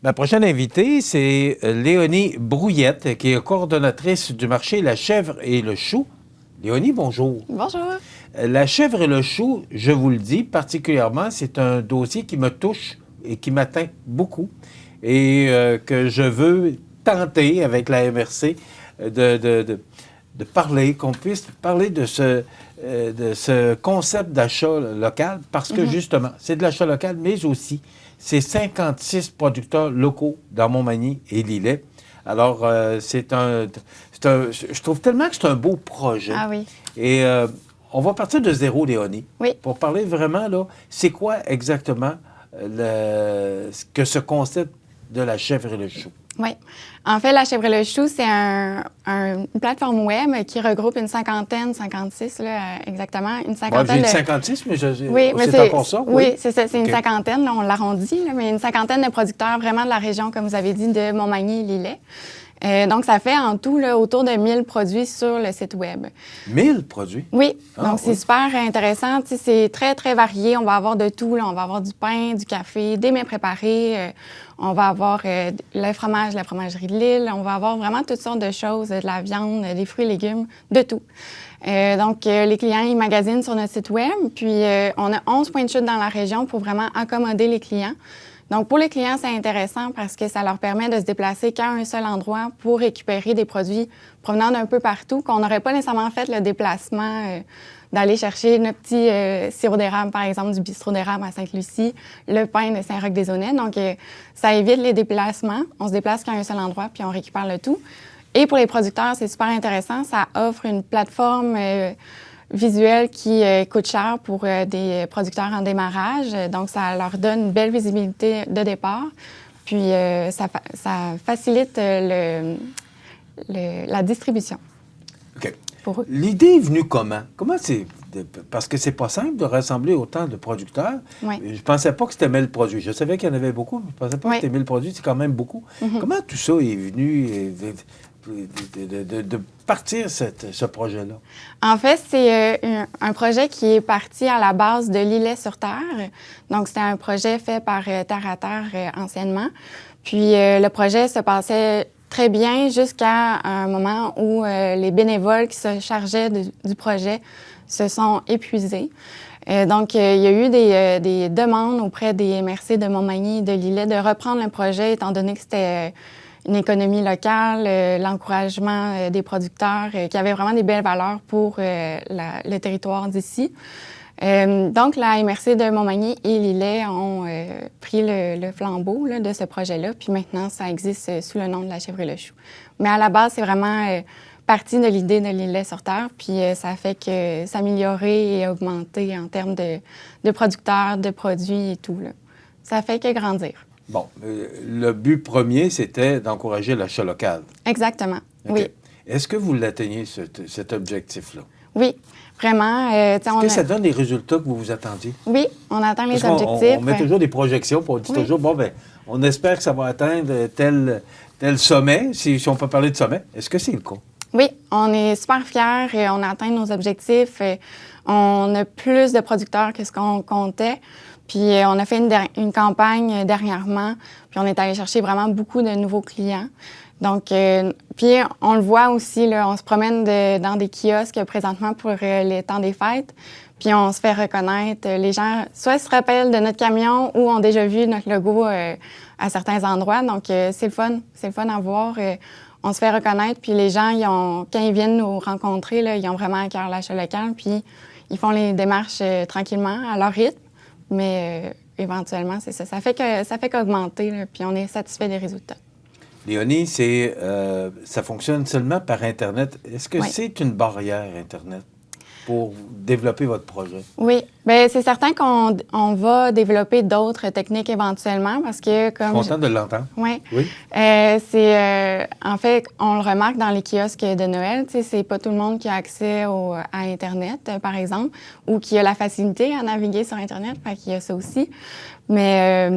Ma prochaine invitée, c'est Léonie Brouillette, qui est coordonnatrice du marché La Chèvre et le Chou. Léonie, bonjour. Bonjour. La chèvre et le chou, je vous le dis particulièrement, c'est un dossier qui me touche et qui m'atteint beaucoup et que je veux tenter avec la MRC de parler, qu'on puisse parler de ce concept d'achat local parce que justement, c'est de l'achat local, mais aussi c'est 56 producteurs locaux dans Montmagny et Lillet. Alors, je trouve tellement que c'est un beau projet. Ah oui. Et on va partir de zéro, Léonie. Oui. Pour parler vraiment, là, c'est quoi exactement que ce concept de la chèvre et le chou? Oui. En fait, La Chèvre et le Chou, c'est une plateforme web qui regroupe une cinquantaine, 56 là, exactement, une cinquantaine J'ai dit 56, mais oui, c'est encore ça? Oui, c'est ça, c'est une cinquantaine, là, on l'arrondit, là, mais une cinquantaine de producteurs vraiment de la région, comme vous avez dit, de Montmagny et Lillet. Donc, ça fait en tout là, autour de 1000 produits sur le site web. 1000 produits? Oui. Donc, c'est super intéressant. Tu sais, c'est très, très varié. On va avoir de tout. Là. On va avoir du pain, du café, des mets préparés. On va avoir le fromage, la fromagerie de Lille. On va avoir vraiment toutes sortes de choses, de la viande, des fruits et légumes, de tout. Donc, les clients, ils magasinent sur notre site web. Puis, on a 11 points de chute dans la région pour vraiment accommoder les clients. Donc, pour les clients, c'est intéressant parce que ça leur permet de se déplacer qu'à un seul endroit pour récupérer des produits provenant d'un peu partout, qu'on n'aurait pas nécessairement fait le déplacement d'aller chercher notre petit sirop d'érable, par exemple, du bistrot d'érable à Sainte-Lucie, le pain de Saint-Roch-des-Aunais. Donc, ça évite les déplacements. On se déplace qu'à un seul endroit, puis on récupère le tout. Et pour les producteurs, c'est super intéressant. Ça offre une plateforme visuel qui coûte cher pour des producteurs en démarrage. Donc, ça leur donne une belle visibilité de départ. Puis, ça facilite la distribution. OK. Pour eux. L'idée est venue comment? Parce que c'est pas simple de rassembler autant de producteurs. Oui. Je pensais pas que c'était 1000 produits. Je savais qu'il y en avait beaucoup, mais je pensais pas que c'était 1000 produits. C'est quand même beaucoup. Comment tout ça est venu de partir ce projet-là? En fait, c'est un projet qui est parti à la base de Lillet-sur-Terre. Donc, c'était un projet fait par Terre à Terre anciennement. Puis, le projet se passait très bien jusqu'à un moment où les bénévoles qui se chargeaient du projet se sont épuisés. Donc, il y a eu des demandes auprès des MRC de Montmagny et de Lillet de reprendre le projet, étant donné que c'était une économie locale, l'encouragement des producteurs, qui avaient vraiment des belles valeurs pour le territoire d'ici. Donc, la MRC de Montmagny et Lillet ont pris le flambeau là, de ce projet-là, puis maintenant, ça existe sous le nom de La Chèvre et le Chou. Mais à la base, c'est vraiment partie de l'idée de Lillet-sur-Terre, puis ça fait que s'améliorer et augmenter en termes de producteurs, de produits et tout. Là. Ça fait que grandir. Bon, le but premier, c'était d'encourager l'achat local. Exactement, Okay. oui. Est-ce que vous l'atteignez, cet objectif-là? Oui, vraiment. Est-ce que ça donne les résultats que vous vous attendiez? Oui, on atteint les Parce objectifs. On met toujours des projections, puis on dit toujours, bon, ben, on espère que ça va atteindre tel sommet, si on peut parler de sommet. Est-ce que c'est le cas? Oui, on est super fiers et on atteint nos objectifs. On a plus de producteurs que ce qu'on comptait. Puis on a fait une campagne dernièrement, puis on est allé chercher vraiment beaucoup de nouveaux clients. Donc, puis on le voit aussi, là, on se promène dans des kiosques présentement pour les temps des fêtes, puis on se fait reconnaître. Les gens, soit se rappellent de notre camion ou ont déjà vu notre logo à certains endroits. Donc, c'est le fun à voir. On se fait reconnaître, puis les gens, quand ils viennent nous rencontrer, là, ils ont vraiment à cœur l'achat local, puis ils font les démarches tranquillement, à leur rythme. Mais éventuellement, c'est ça. Ça fait qu'augmenter, là, puis on est satisfait des résultats. Léonie, ça fonctionne seulement par Internet. Est-ce que c'est une barrière, Internet, pour développer votre projet? Oui. Bien, c'est certain qu'on va développer d'autres techniques éventuellement parce que comme... Je suis content de l'entendre. Oui. Oui. En fait, on le remarque dans les kiosques de Noël, tu sais, c'est pas tout le monde qui a accès à Internet, par exemple, ou qui a la facilité à naviguer sur Internet, fait qu'il y a ça aussi. Mais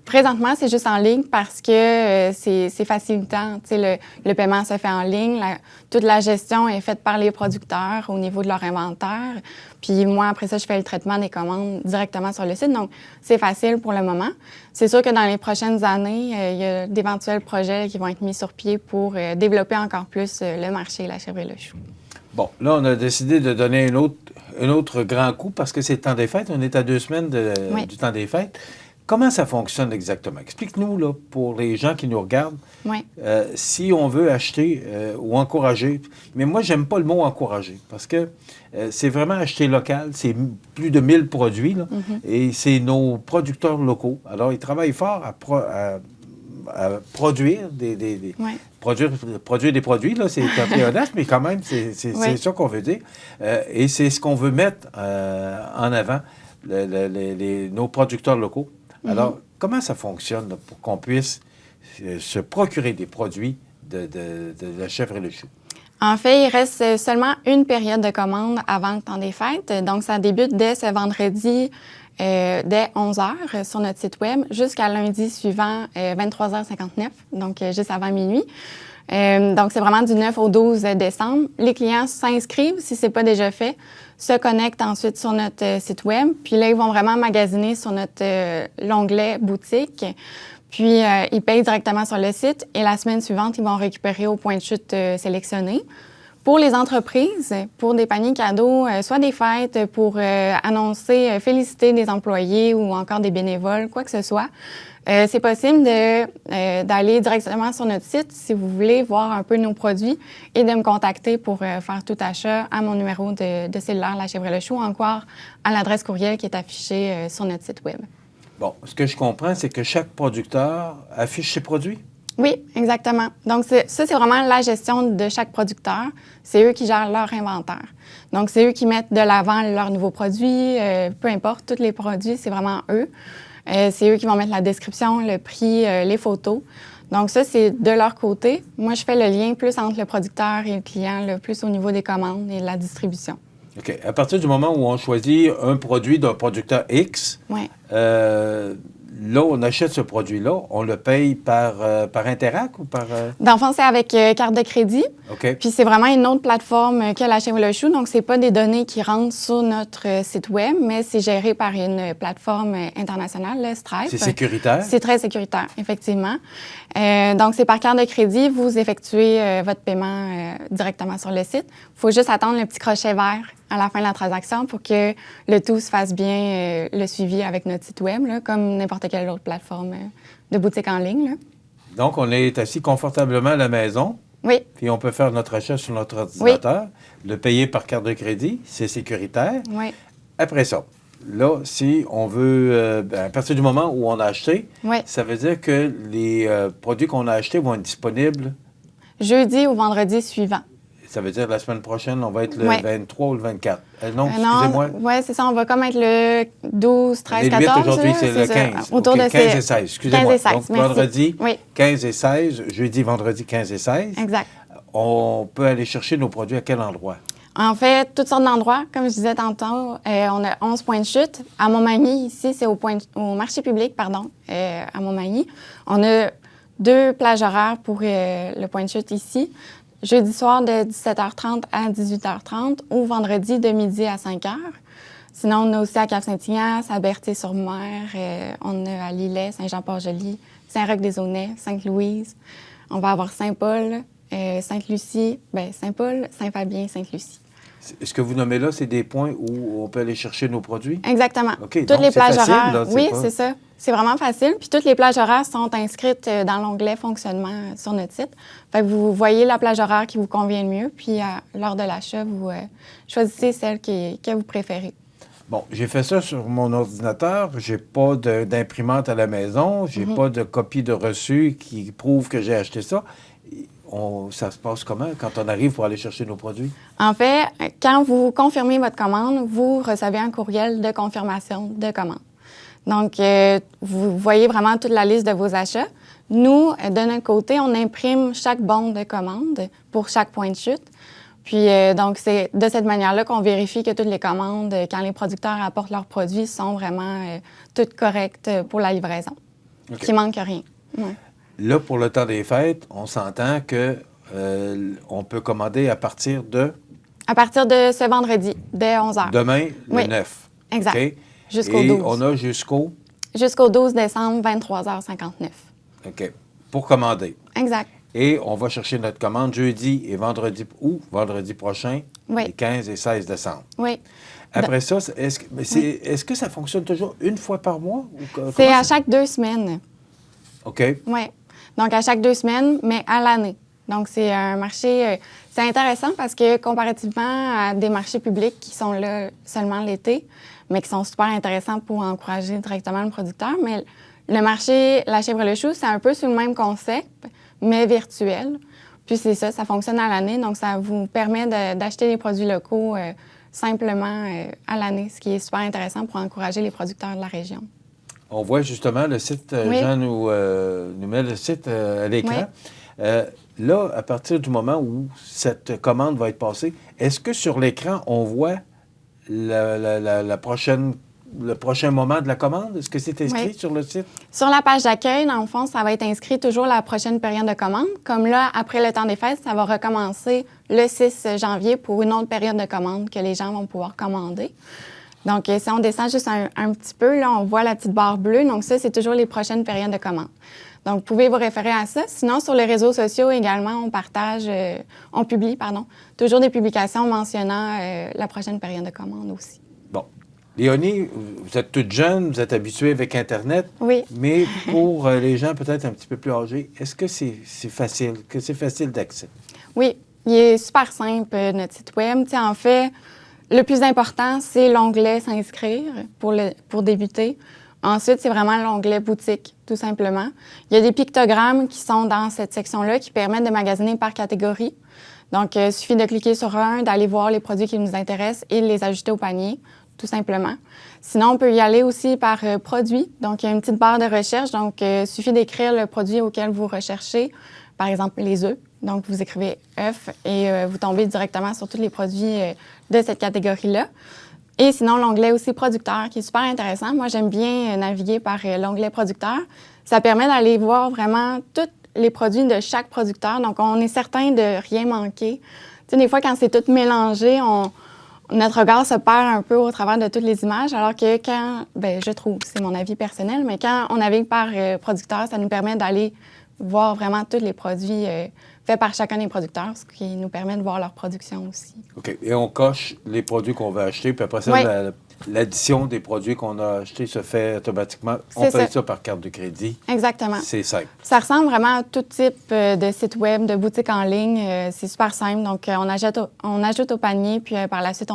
présentement, c'est juste en ligne parce que c'est facilitant. Tu sais, le paiement se fait en ligne. Toute la gestion est faite par les producteurs au niveau de leur inventaire. Puis moi, après ça, je fais le traitement des commandes directement sur le site. Donc, c'est facile pour le moment. C'est sûr que dans les prochaines années, il y a d'éventuels projets qui vont être mis sur pied pour développer encore plus le marché, la chèvre et le chou. Bon, là, on a décidé de donner un autre grand coup parce que c'est le temps des fêtes. On est à 2 semaines du temps des fêtes. Comment ça fonctionne exactement? Explique-nous, là, pour les gens qui nous regardent, si on veut acheter ou encourager. Mais moi, j'aime pas le mot encourager parce que c'est vraiment acheter local. C'est plus de 1000 produits, là, et c'est nos producteurs locaux. Alors, ils travaillent fort à produire produire des produits, là, c'est un peu honnête, mais quand même, c'est ça qu'on veut dire. Et c'est ce qu'on veut mettre en avant, nos producteurs locaux. Alors, comment ça fonctionne là, pour qu'on puisse se procurer des produits de la chèvre et le chou? En fait, il reste seulement une période de commande avant le temps des fêtes. Donc, ça débute dès ce vendredi, dès 11 h sur notre site web jusqu'à lundi suivant, 23h59, donc juste avant minuit. Donc, c'est vraiment du 9 au 12 décembre. Les clients s'inscrivent, si ce n'est pas déjà fait, se connectent ensuite sur notre site web. Puis là, ils vont vraiment magasiner sur l'onglet « Boutique ». Puis, ils payent directement sur le site et la semaine suivante, ils vont récupérer au point de chute sélectionné. Pour les entreprises, pour des paniers cadeaux, soit des fêtes, pour annoncer, féliciter des employés ou encore des bénévoles, quoi que ce soit, c'est possible d'aller directement sur notre site si vous voulez voir un peu nos produits et de me contacter pour faire tout achat à mon numéro de cellulaire La Chèvre et le Chou, encore à l'adresse courriel qui est affichée sur notre site web. Bon, ce que je comprends, c'est que chaque producteur affiche ses produits? Oui, exactement. Donc, ça, c'est vraiment la gestion de chaque producteur. C'est eux qui gèrent leur inventaire. Donc, c'est eux qui mettent de l'avant leurs nouveaux produits, peu importe, tous les produits, c'est vraiment eux. C'est eux qui vont mettre la description, le prix, les photos. Donc, ça, c'est de leur côté. Moi, je fais le lien plus entre le producteur et le client, plus au niveau des commandes et de la distribution. OK. À partir du moment où on choisit un produit d'un producteur X, là, on achète ce produit-là, on le paye par Interac ou par... Dans le fond, c'est avec carte de crédit. OK. Puis c'est vraiment une autre plateforme que La Chèvre et le Chou. Donc, c'est pas des données qui rentrent sur notre site web, mais c'est géré par une plateforme internationale, le Stripe. C'est sécuritaire? C'est très sécuritaire, effectivement. Donc, c'est par carte de crédit. Vous effectuez votre paiement directement sur le site. Il faut juste attendre le petit crochet vert à la fin de la transaction pour que le tout se fasse bien, le suivi avec notre site web, là, comme n'importe quelle autre plateforme de boutique en ligne. Là. Donc, on est assis confortablement à la maison. Oui. Puis on peut faire notre achat sur notre ordinateur, le payer par carte de crédit, c'est sécuritaire. Oui. Après ça, là, si on veut, à partir du moment où on a acheté, ça veut dire que les produits qu'on a achetés vont être disponibles? Jeudi ou vendredi suivant. Ça veut dire la semaine prochaine, on va être le 23 ou le 24. Non, excusez-moi. Oui, c'est ça. On va comme être le 12, 13, 14. Aujourd'hui, c'est le 15. Autour de 15 et 16, excusez-moi. 15 et 16, donc, merci. vendredi, 15 et 16. Jeudi, vendredi, 15 et 16. Exact. On peut aller chercher nos produits à quel endroit? En fait, toutes sortes d'endroits. Comme je disais tantôt, on a 11 points de chute. À Montmagny, ici, c'est au marché public, à Montmagny. On a 2 plages horaires pour le point de chute ici. Jeudi soir de 17h30 à 18h30 ou vendredi de midi à 5h. Sinon, on a aussi à Cap-Saint-Ignace, à Berthier-sur-Mer, on a à Lillet, Saint-Jean-Port-Joli, Saint-Roch-des-Aulnay, Sainte-Louise. On va avoir Saint-Paul, Sainte-Lucie, Saint-Paul, Saint-Fabien, Sainte-Lucie. Ce que vous nommez là, c'est des points où on peut aller chercher nos produits? Exactement. OK, toutes les plages facile, horaires. Là, oui, c'est ça. C'est vraiment facile. Puis toutes les plages horaires sont inscrites dans l'onglet fonctionnement sur notre site. Fait que vous voyez la plage horaire qui vous convient le mieux. Puis lors de l'achat, vous choisissez celle que vous préférez. Bon, j'ai fait ça sur mon ordinateur. J'ai pas d'imprimante à la maison. J'ai pas de copie de reçu qui prouve que j'ai acheté ça. Ça se passe comment quand on arrive pour aller chercher nos produits? En fait, quand vous confirmez votre commande, vous recevez un courriel de confirmation de commande. Donc, vous voyez vraiment toute la liste de vos achats. Nous, de notre côté, on imprime chaque bon de commande pour chaque point de chute. Puis, donc, c'est de cette manière-là qu'on vérifie que toutes les commandes, quand les producteurs apportent leurs produits, sont vraiment toutes correctes pour la livraison. OK. Qu'il manque rien. Ouais. Là, pour le temps des fêtes, on s'entend que on peut commander à partir de... À partir de ce vendredi, dès 11 h. Demain, le Oui. 9. Exact. OK? Jusqu'au Et 12. on a jusqu'au... Jusqu'au 12 décembre, 23h59. OK. Pour commander. Exact. Et on va chercher notre commande jeudi et vendredi, ou vendredi prochain, Oui. les 15 et 16 décembre. Oui. Après ça, est-ce que ça fonctionne toujours une fois par mois? C'est Comment à chaque 2 semaines. OK. Oui. Donc, à chaque 2 semaines, mais à l'année. Donc, c'est un marché... c'est intéressant parce que comparativement à des marchés publics qui sont là seulement l'été, mais qui sont super intéressants pour encourager directement le producteur, mais le marché La Chèvre et le Chou, c'est un peu sur le même concept, mais virtuel. Puis c'est ça fonctionne à l'année, donc ça vous permet d'acheter des produits locaux simplement à l'année, ce qui est super intéressant pour encourager les producteurs de la région. On voit justement le site, Oui. Jean nous met le site à l'écran. Oui. Là, à partir du moment où cette commande va être passée, est-ce que sur l'écran, on voit le prochain moment de la commande? Est-ce que c'est inscrit sur le site? Sur la page d'accueil, dans le fond, ça va être inscrit toujours la prochaine période de commande. Comme là, après le temps des fêtes, ça va recommencer le 6 janvier pour une autre période de commande que les gens vont pouvoir commander. Donc, si on descend juste un petit peu, là, on voit la petite barre bleue. Donc, ça, c'est toujours les prochaines périodes de commande. Donc, vous pouvez vous référer à ça. Sinon, sur les réseaux sociaux également, on publie toujours des publications mentionnant la prochaine période de commande aussi. Bon. Léonie, vous êtes toute jeune, vous êtes habituée avec Internet. Oui. Mais pour les gens peut-être un petit peu plus âgés, est-ce que c'est facile, d'accès? Oui, il est super simple, notre site Web. T'sais, en fait, le plus important, c'est l'onglet « S'inscrire » pour débuter. Ensuite, c'est vraiment l'onglet « Boutique », tout simplement. Il y a des pictogrammes qui sont dans cette section-là qui permettent de magasiner par catégorie. Donc, il suffit de cliquer sur un, d'aller voir les produits qui nous intéressent et de les ajouter au panier, tout simplement. Sinon, on peut y aller aussi par produit. Donc, il y a une petite barre de recherche. Donc, il suffit d'écrire le produit auquel vous recherchez. Par exemple, les œufs. Donc, vous écrivez « œufs » et vous tombez directement sur tous les produits de cette catégorie-là. Et sinon, l'onglet aussi « Producteur » qui est super intéressant. Moi, j'aime bien naviguer par l'onglet « Producteur ». Ça permet d'aller voir vraiment tous les produits de chaque producteur. Donc, on est certain de rien manquer. Tu sais, des fois, quand c'est tout mélangé, notre regard se perd un peu au travers de toutes les images, alors que je trouve, c'est mon avis personnel, mais quand on navigue par producteur, ça nous permet d'aller voir vraiment tous les produits faits par chacun des producteurs, ce qui nous permet de voir leur production aussi. OK. Et on coche les produits qu'on veut acheter, puis après ça, oui. L'addition des produits qu'on a achetés se fait automatiquement. On paye ça par carte de crédit. Exactement. C'est simple. Ça ressemble vraiment à tout type de site web, de boutique en ligne. C'est super simple. Donc, on ajoute au panier, puis par la suite,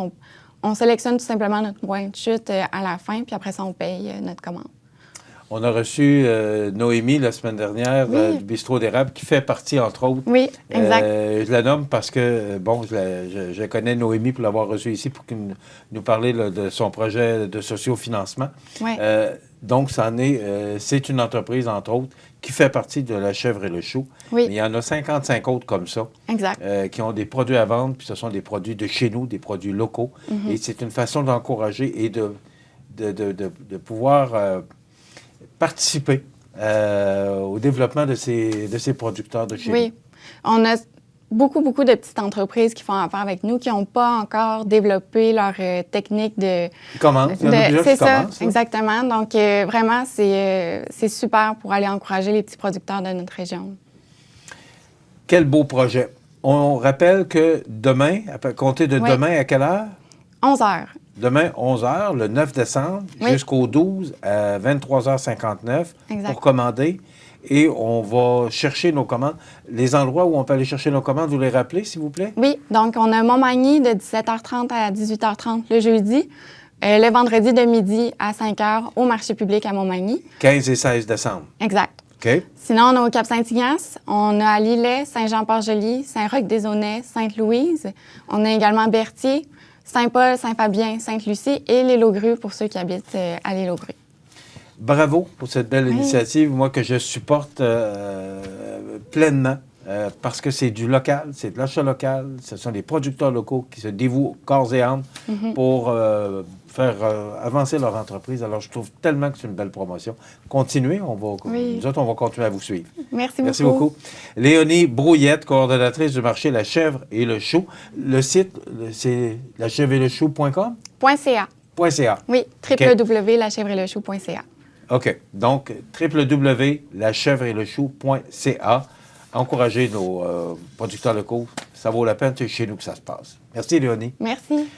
on sélectionne tout simplement notre point de chute à la fin, puis après ça, on paye notre commande. On a reçu Noémie la semaine dernière du Bistrot d'érable, qui fait partie, entre autres. Oui, exact. Je la nomme parce que, je connais Noémie pour l'avoir reçue ici pour nous parler de son projet de sociofinancement. Oui. Donc, c'est une entreprise, entre autres, qui fait partie de La Chèvre et le Chou. Oui. Mais il y en a 55 autres comme ça. Exact. Qui ont des produits à vendre, puis ce sont des produits de chez nous, des produits locaux. Mm-hmm. Et c'est une façon d'encourager et de pouvoir participer au développement de ces producteurs de chez nous. Oui. On a beaucoup de petites entreprises qui font affaire avec nous, qui n'ont pas encore développé leur technique de... Ils commencent. Il y en a plusieurs qui commencent. Exactement. Donc, vraiment, c'est super pour aller encourager les petits producteurs de notre région. Quel beau projet. On rappelle que demain, à compter de demain, à quelle heure? 11 heures. Demain, 11 h, le 9 décembre, jusqu'au 12 à 23h59 pour commander. Et on va chercher nos commandes. Les endroits où on peut aller chercher nos commandes, vous les rappelez, s'il vous plaît? Oui. Donc, on a Montmagny de 17h30 à 18h30 le jeudi. Le vendredi de midi à 5h au marché public à Montmagny. 15 et 16 décembre. Exact. OK. Sinon, on a au Cap-Saint-Ignace, on a à Lillet, Saint-Jean-Port-Joli, Saint-Roch-des-Aunais, Sainte-Louise. On a également Berthier, Saint-Paul, Saint-Fabien, Sainte-Lucie et l'île aux Grues pour ceux qui habitent à l'île aux Grues. Bravo pour cette belle initiative, moi que je supporte pleinement. parce que c'est du local, c'est de l'achat local, ce sont des producteurs locaux qui se dévouent corps et âme pour faire avancer leur entreprise. Alors, je trouve tellement que c'est une belle promotion. Continuez, nous autres, on va continuer à vous suivre. Merci beaucoup. Léonie Brouillette, coordonnatrice du marché La Chèvre et le Chou. Le site, c'est lachèvreetlechou.com? .ca. .ca. Oui, www.lachèvreetlechou.ca. OK. Donc, www.lachèvreetlechou.ca. Encouragez nos producteurs locaux. Ça vaut la peine, c'est chez nous que ça se passe. Merci, Léonie. Merci.